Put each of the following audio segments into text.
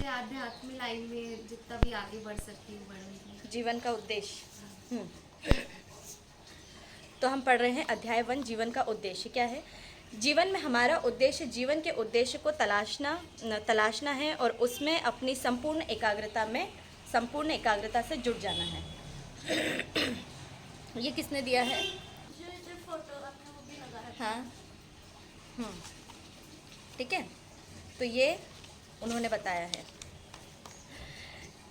से आध्यात्म लाइन में जितना भी आगे बढ़ सकती हूँ बढ़ूंगी। जीवन का उद्देश्य। तो हम पढ़ रहे हैं अध्याय 1, जीवन का उद्देश्य क्या है। जीवन में हमारा उद्देश्य जीवन के उद्देश्य को तलाशना है और उसमें अपनी संपूर्ण एकाग्रता से जुट जाना है। ये किसने दिया है? फोटो आपने वो भी लगा हाँ। ठीक है, तो ये उन्होंने बताया है।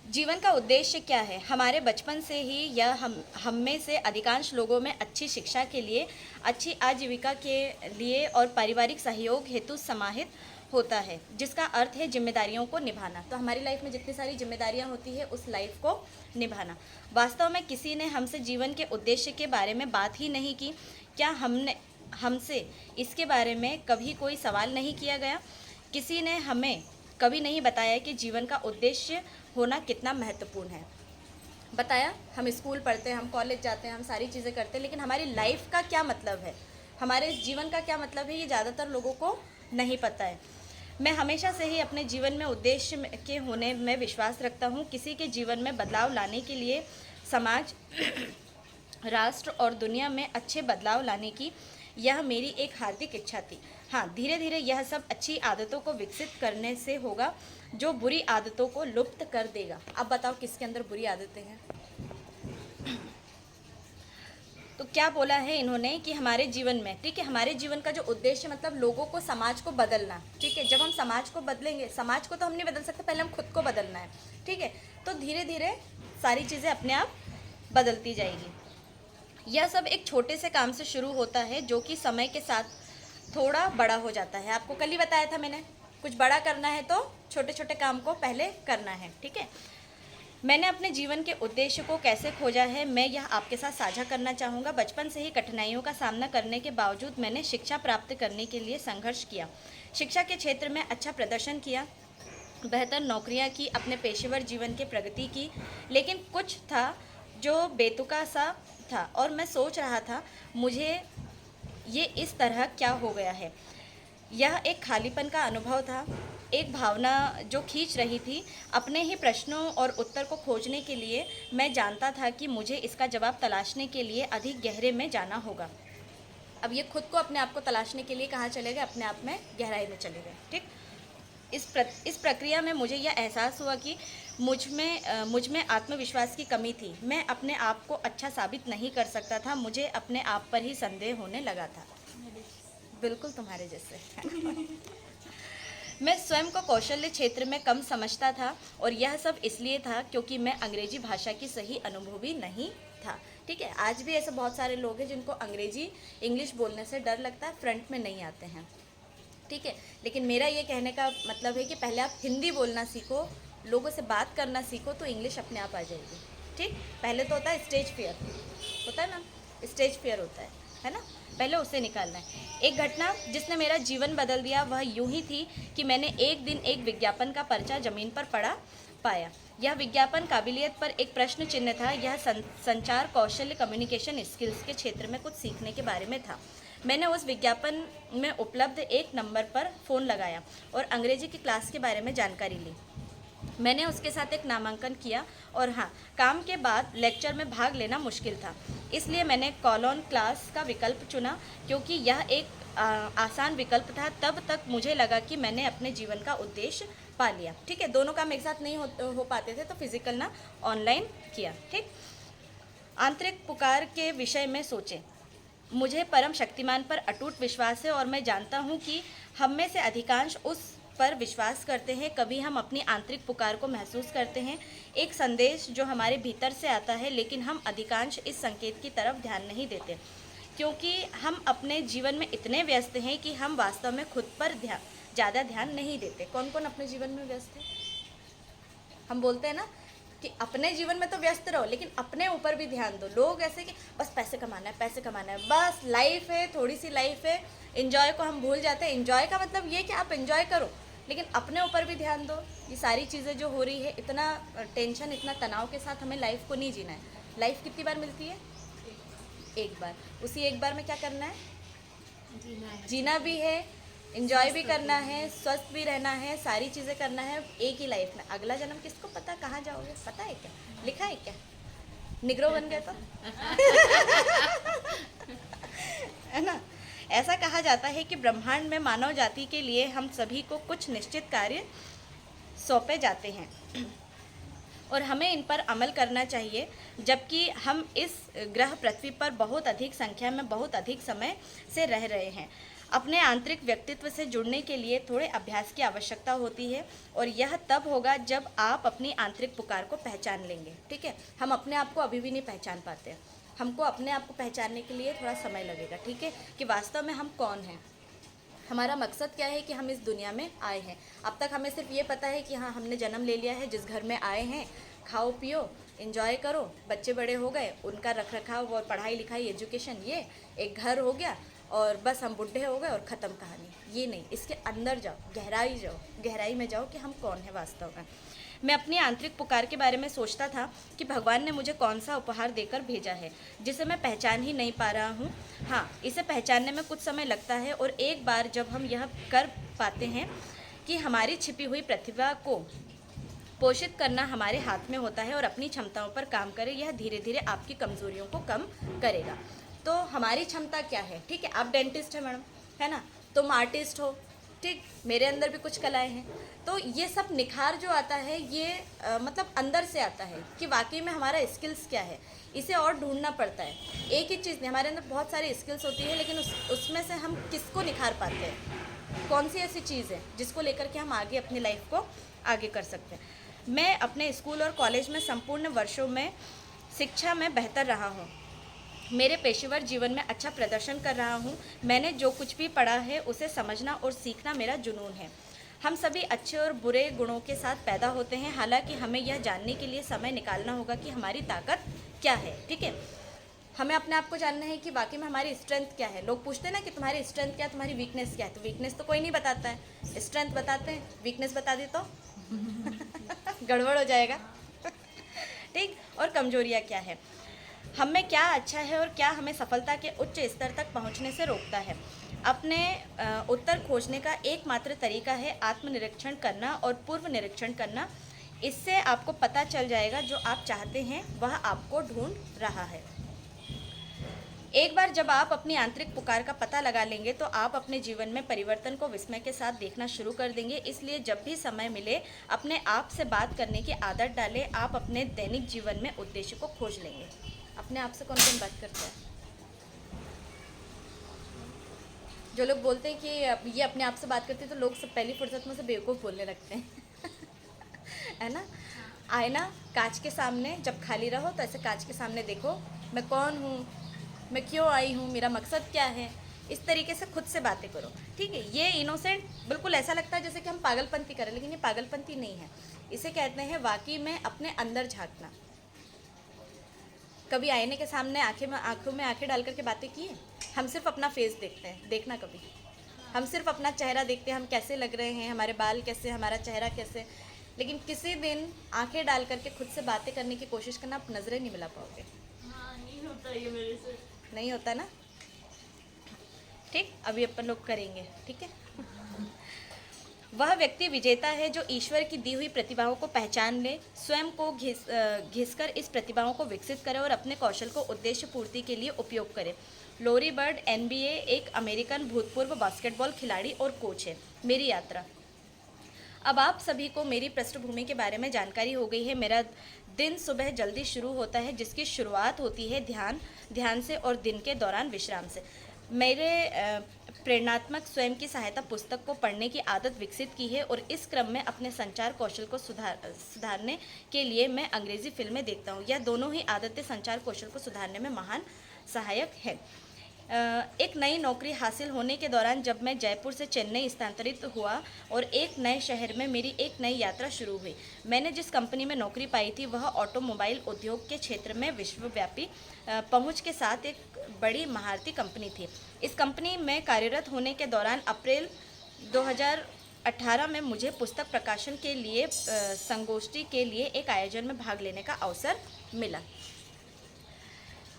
जीवन का उद्देश्य क्या है? हमारे बचपन से ही यह हम में से अधिकांश लोगों में अच्छी शिक्षा के लिए, अच्छी आजीविका के लिए और पारिवारिक सहयोग हेतु समाहित होता है, जिसका अर्थ है जिम्मेदारियों को निभाना। तो हमारी लाइफ में जितनी सारी जिम्मेदारियां होती है उस लाइफ को निभाना। वास्तव में किसी ने हमसे जीवन के उद्देश्य के बारे में बात ही नहीं की। क्या हमसे इसके बारे में कभी कोई सवाल नहीं किया गया? किसी ने हमें कभी नहीं बताया कि जीवन का उद्देश्य होना कितना महत्वपूर्ण है। बताया, हम स्कूल पढ़ते हैं, हम कॉलेज जाते हैं, हम सारी चीज़ें करते हैं, लेकिन हमारी लाइफ का क्या मतलब है, हमारे जीवन का क्या मतलब है, ये ज़्यादातर लोगों को नहीं पता है। मैं हमेशा से ही अपने जीवन में उद्देश्य के होने में विश्वास रखता हूँ। किसी के जीवन में बदलाव लाने के लिए, समाज, राष्ट्र और दुनिया में अच्छे बदलाव लाने की यह मेरी एक हार्दिक इच्छा थी। हाँ, धीरे धीरे यह सब अच्छी आदतों को विकसित करने से होगा जो बुरी आदतों को लुप्त कर देगा। अब बताओ किसके अंदर बुरी आदतें हैं? तो क्या बोला है इन्होंने कि हमारे जीवन में, ठीक है, हमारे जीवन का जो उद्देश्य मतलब लोगों को, समाज को बदलना। ठीक है, जब हम समाज को बदलेंगे, समाज को तो हम नहीं बदल सकते, पहले हम खुद को बदलना है। ठीक है, तो धीरे धीरे सारी चीज़ें अपने आप बदलती जाएगी। यह सब एक छोटे से काम से शुरू होता है जो कि समय के साथ थोड़ा बड़ा हो जाता है। आपको कल ही बताया था मैंने, कुछ बड़ा करना है तो छोटे छोटे काम को पहले करना है। ठीक है, मैंने अपने जीवन के उद्देश्य को कैसे खोजा है, मैं यह आपके साथ साझा करना चाहूँगा। बचपन से ही कठिनाइयों का सामना करने के बावजूद मैंने शिक्षा प्राप्त करने के लिए संघर्ष किया, शिक्षा के क्षेत्र में अच्छा प्रदर्शन किया, बेहतर नौकरियां की, अपने पेशेवर जीवन की प्रगति की, लेकिन कुछ था जो बेतुका सा था और मैं सोच रहा था मुझे ये इस तरह क्या हो गया है। यह एक खालीपन का अनुभव था, एक भावना जो खींच रही थी। अपने ही प्रश्नों और उत्तर को खोजने के लिए मैं जानता था कि मुझे इसका जवाब तलाशने के लिए अधिक गहरे में जाना होगा। अब ये खुद को, अपने आप को तलाशने के लिए कहाँ चले गए? अपने आप में गहराई में चले गए। ठीक, इस प्रक्रिया में मुझे यह एहसास हुआ कि मुझ में आत्मविश्वास की कमी थी। मैं अपने आप को अच्छा साबित नहीं कर सकता था, मुझे अपने आप पर ही संदेह होने लगा था। बिल्कुल तुम्हारे जैसे। मैं स्वयं को कौशल्य क्षेत्र में कम समझता था और यह सब इसलिए था क्योंकि मैं अंग्रेजी भाषा की सही अनुभवी नहीं था। ठीक है, आज भी ऐसे बहुत सारे लोग हैं जिनको इंग्लिश बोलने से डर लगता है, फ्रंट में नहीं आते हैं। ठीक है, लेकिन मेरा ये कहने का मतलब है कि पहले आप हिंदी बोलना सीखो, लोगों से बात करना सीखो, तो इंग्लिश अपने आप आ जाएगी। ठीक, पहले तो होता है स्टेज फियर, होता है ना, स्टेज फियर होता है ना, पहले उसे निकालना है। एक घटना जिसने मेरा जीवन बदल दिया वह यूं ही थी कि मैंने एक दिन एक विज्ञापन का पर्चा ज़मीन पर पड़ा पाया। यह विज्ञापन काबिलियत पर एक प्रश्न चिन्ह था। यह संचार कौशल्य, कम्युनिकेशन स्किल्स के क्षेत्र में कुछ सीखने के बारे में था। मैंने उस विज्ञापन में उपलब्ध एक नंबर पर फ़ोन लगाया और अंग्रेजी की क्लास के बारे में जानकारी ली। मैंने उसके साथ एक नामांकन किया और हाँ, काम के बाद लेक्चर में भाग लेना मुश्किल था, इसलिए मैंने कॉलोन क्लास का विकल्प चुना क्योंकि यह एक आसान विकल्प था। तब तक मुझे लगा कि मैंने अपने जीवन का उद्देश्य पा लिया। ठीक है, दोनों काम एक साथ नहीं हो पाते थे, तो फिजिकल ना ऑनलाइन किया। ठीक, आंतरिक पुकार के विषय में सोचें। मुझे परम शक्तिमान पर अटूट विश्वास है और मैं जानता हूँ कि हम में से अधिकांश उस पर विश्वास करते हैं। कभी हम अपनी आंतरिक पुकार को महसूस करते हैं, एक संदेश जो हमारे भीतर से आता है, लेकिन हम अधिकांश इस संकेत की तरफ ध्यान नहीं देते क्योंकि हम अपने जीवन में इतने व्यस्त हैं कि हम वास्तव में खुद पर ज़्यादा ध्यान नहीं देते। कौन कौन अपने जीवन में व्यस्त है? हम बोलते हैं ना कि अपने जीवन में तो व्यस्त रहो, लेकिन अपने ऊपर भी ध्यान दो। लोग ऐसे कि बस पैसे कमाना है, पैसे कमाना है, बस लाइफ है, थोड़ी सी लाइफ है, एंजॉय को हम भूल जाते हैं। एंजॉय का मतलब ये कि आप एंजॉय करो, लेकिन अपने ऊपर भी ध्यान दो। ये सारी चीज़ें जो हो रही है, इतना टेंशन, इतना तनाव के साथ हमें लाइफ को नहीं जीना है। लाइफ कितनी बार मिलती है? एक बार। उसी एक बार में क्या करना है? जीना भी है, एंजॉय भी करना है, स्वस्थ भी रहना है, सारी चीज़ें करना है एक ही लाइफ में। अगला जन्म किसको पता कहाँ जाओगे, पता है क्या, लिखा है क्या, निग्रो बन गए तो है ना। ऐसा कहा जाता है कि ब्रह्मांड में मानव जाति के लिए हम सभी को कुछ निश्चित कार्य सौंपे जाते हैं और हमें इन पर अमल करना चाहिए, जबकि हम इस ग्रह पृथ्वी पर बहुत अधिक संख्या में बहुत अधिक समय से रह रहे हैं। अपने आंतरिक व्यक्तित्व से जुड़ने के लिए थोड़े अभ्यास की आवश्यकता होती है और यह तब होगा जब आप अपनी आंतरिक पुकार को पहचान लेंगे। ठीक है, हम अपने आप को अभी भी नहीं पहचान पाते, हमको अपने आप को पहचानने के लिए थोड़ा समय लगेगा। ठीक है, कि वास्तव में हम कौन हैं, हमारा मकसद क्या है कि हम इस दुनिया में आए हैं। अब तक हमें सिर्फ ये पता है कि हाँ हमने जन्म ले लिया है, जिस घर में आए हैं खाओ पियो एंजॉय करो, बच्चे बड़े हो गए उनका रख रखाव और पढ़ाई लिखाई एजुकेशन, ये एक घर हो गया और बस हम बुढ़े हो गए और ख़त्म कहानी। ये नहीं, इसके अंदर जाओ, गहराई में जाओ कि हम कौन है वास्तव में। मैं अपनी आंतरिक पुकार के बारे में सोचता था कि भगवान ने मुझे कौन सा उपहार देकर भेजा है जिसे मैं पहचान ही नहीं पा रहा हूँ। हाँ, इसे पहचानने में कुछ समय लगता है और एक बार जब हम यह कर पाते हैं कि हमारी छिपी हुई प्रतिभा को पोषित करना हमारे हाथ में होता है और अपनी क्षमताओं पर काम करें, यह धीरे धीरे आपकी कमजोरियों को कम करेगा। तो हमारी क्षमता क्या है, ठीक है, आप डेंटिस्ट है मैडम, है ना, तुम आर्टिस्ट हो, ठीक, मेरे अंदर भी कुछ कलाएं हैं, तो ये सब निखार जो आता है ये मतलब अंदर से आता है कि वाकई में हमारा स्किल्स क्या है। इसे और ढूंढना पड़ता है, एक ही चीज़ नहीं, हमारे अंदर बहुत सारी स्किल्स होती है, लेकिन उसमें से हम किसको निखार पाते हैं, कौन सी ऐसी चीज़ है जिसको लेकर के हम आगे अपनी लाइफ को आगे कर सकते हैं। मैं अपने स्कूल और कॉलेज में संपूर्ण वर्षों में शिक्षा में बेहतर रहा हूँ, मेरे पेशेवर जीवन में अच्छा प्रदर्शन कर रहा हूँ। मैंने जो कुछ भी पढ़ा है उसे समझना और सीखना मेरा जुनून है। हम सभी अच्छे और बुरे गुणों के साथ पैदा होते हैं, हालांकि हमें यह जानने के लिए समय निकालना होगा कि हमारी ताकत क्या है। ठीक है, हमें अपने आप को जानना है कि वाकई में हमारी स्ट्रेंथ क्या है। लोग पूछते हैं ना कि तुम्हारी स्ट्रेंथ क्या है, तुम्हारी वीकनेस क्या है, तो वीकनेस तो कोई नहीं बताता है, स्ट्रेंथ बताते हैं, वीकनेस बता दी तो गड़बड़ हो जाएगा। ठीक, और कमजोरियाँ क्या है, हम में क्या अच्छा है और क्या हमें सफलता के उच्च स्तर तक पहुंचने से रोकता है। अपने उत्तर खोजने का एकमात्र तरीका है आत्मनिरीक्षण करना और पूर्व निरीक्षण करना। इससे आपको पता चल जाएगा जो आप चाहते हैं वह आपको ढूंढ रहा है। एक बार जब आप अपनी आंतरिक पुकार का पता लगा लेंगे तो आप अपने जीवन में परिवर्तन को विस्मय के साथ देखना शुरू कर देंगे। इसलिए जब भी समय मिले अपने आप से बात करने की आदत डालें। आप अपने दैनिक जीवन में उद्देश्य को खोज लेंगे। अपने आप से कौन कौन बात करता है? जो लोग बोलते हैं कि ये अपने आप से बात करते हैं तो लोग सब पहली फुर्सत में से बेवकूफ़ बोलने लगते हैं है ना। आईना कांच के सामने जब खाली रहो तो ऐसे कांच के सामने देखो, मैं कौन हूँ, मैं क्यों आई हूँ, मेरा मकसद क्या है, इस तरीके से खुद से बातें करो। ठीक है, ये इनोसेंट बिल्कुल ऐसा लगता है जैसे कि हम पागलपंती करें, लेकिन ये पागलपंती नहीं है। इसे कहते हैं वाकई में अपने अंदर झांकना। कभी आईने के सामने आंखों में आंखें डाल करके बातें की है? हम सिर्फ अपना फेस देखते हैं, देखना कभी, हम सिर्फ अपना चेहरा देखते हैं, हम कैसे लग रहे हैं, हमारे बाल कैसे, हमारा चेहरा कैसे, लेकिन किसी दिन आंखें डाल करके खुद से बातें करने की कोशिश करना, आप नजरें नहीं मिला पाओगे। हाँ, नहीं होता ये मेरे से, नहीं होता ना। ठीक, अभी अपन लोग करेंगे। ठीक है, वह व्यक्ति विजेता है जो ईश्वर की दी हुई प्रतिभाओं को पहचान ले, स्वयं को घिसकर इस प्रतिभाओं को विकसित करे और अपने कौशल को उद्देश्य पूर्ति के लिए उपयोग करे। लोरी बर्ड NBA एक अमेरिकन भूतपूर्व बास्केटबॉल खिलाड़ी और कोच है। मेरी यात्रा। अब आप सभी को मेरी पृष्ठभूमि के बारे में जानकारी हो गई है। मेरा दिन सुबह जल्दी शुरू होता है, जिसकी शुरुआत होती है ध्यान से और दिन के दौरान विश्राम से। मेरे प्रेरणात्मक स्वयं की सहायता पुस्तक को पढ़ने की आदत विकसित की है और इस क्रम में अपने संचार कौशल को सुधारने के लिए मैं अंग्रेजी फिल्में देखता हूँ। यह दोनों ही आदतें संचार कौशल को सुधारने में महान सहायक है। एक नई नौकरी हासिल होने के दौरान जब मैं जयपुर से चेन्नई स्थानांतरित हुआ और एक नए शहर में मेरी एक नई यात्रा शुरू हुई। मैंने जिस कंपनी में नौकरी पाई थी वह ऑटोमोबाइल उद्योग के क्षेत्र में विश्वव्यापी पहुंच के साथ एक बड़ी महारती कंपनी थी। इस कंपनी में कार्यरत होने के दौरान अप्रैल 2018 में मुझे पुस्तक प्रकाशन के लिए संगोष्ठी के लिए एक आयोजन में भाग लेने का अवसर मिला।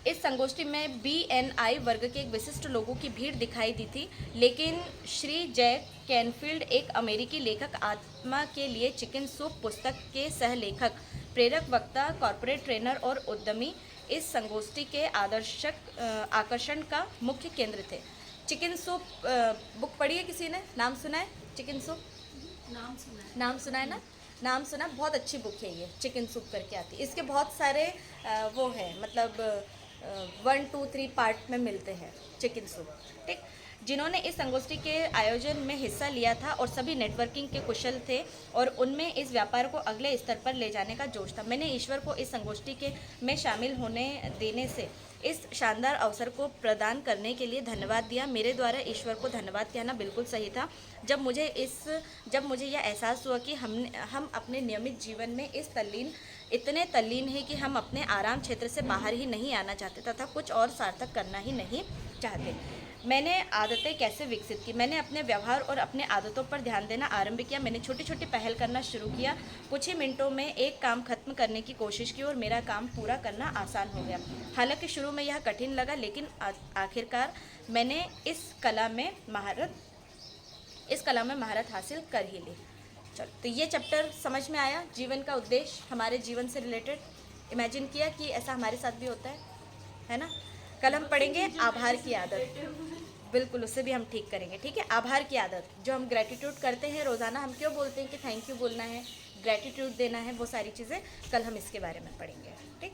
इस संगोष्ठी में BNI वर्ग के एक विशिष्ट लोगों की भीड़ दिखाई दी थी, लेकिन श्री जैक कैनफील्ड, एक अमेरिकी लेखक, आत्मा के लिए चिकन सूप पुस्तक के सह-लेखक, प्रेरक वक्ता, कॉर्पोरेट ट्रेनर और उद्यमी, इस संगोष्ठी के आकर्षण का मुख्य केंद्र थे। चिकन सूप बुक पढ़ी है किसी ने? नाम सुना है चिकन सूप? नाम सुना है। नाम सुना है ना? नाम सुना। बहुत अच्छी बुक है ये, चिकन सूप करके आती है। इसके बहुत सारे वो है, मतलब 1, 2, 3 पार्ट में मिलते हैं चिकन सूप, ठीक। जिन्होंने इस संगोष्ठी के आयोजन में हिस्सा लिया था और सभी नेटवर्किंग के कुशल थे और उनमें इस व्यापार को अगले स्तर पर ले जाने का जोश था। मैंने ईश्वर को इस संगोष्ठी के में शामिल होने देने से, इस शानदार अवसर को प्रदान करने के लिए धन्यवाद दिया। मेरे द्वारा ईश्वर को धन्यवाद कहना बिल्कुल सही था। जब मुझे यह एहसास हुआ कि हम अपने नियमित जीवन में इतने तल्लीन हैं कि हम अपने आराम क्षेत्र से बाहर ही नहीं आना चाहते तथा कुछ और सार्थक करना ही नहीं चाहते। मैंने आदतें कैसे विकसित की? मैंने अपने व्यवहार और अपने आदतों पर ध्यान देना आरंभ किया। मैंने छोटी छोटी पहल करना शुरू किया। कुछ ही मिनटों में एक काम खत्म करने की कोशिश की और मेरा काम पूरा करना आसान हो गया। हालांकि शुरू में यह कठिन लगा, लेकिन आखिरकार मैंने इस कला में महारत हासिल कर ही ली। चलो, तो ये चैप्टर समझ में आया। जीवन का उद्देश्य, हमारे जीवन से रिलेटेड इमेजिन किया कि ऐसा हमारे साथ भी होता है ना। कल हम पढ़ेंगे आभार की आदत, बिल्कुल उससे भी हम ठीक करेंगे, ठीक है। आभार की आदत, जो हम ग्रेटिट्यूड करते हैं रोज़ाना, हम क्यों बोलते हैं कि थैंक यू बोलना है, ग्रेटिट्यूड देना है, वो सारी चीज़ें कल हम इसके बारे में पढ़ेंगे, ठीक।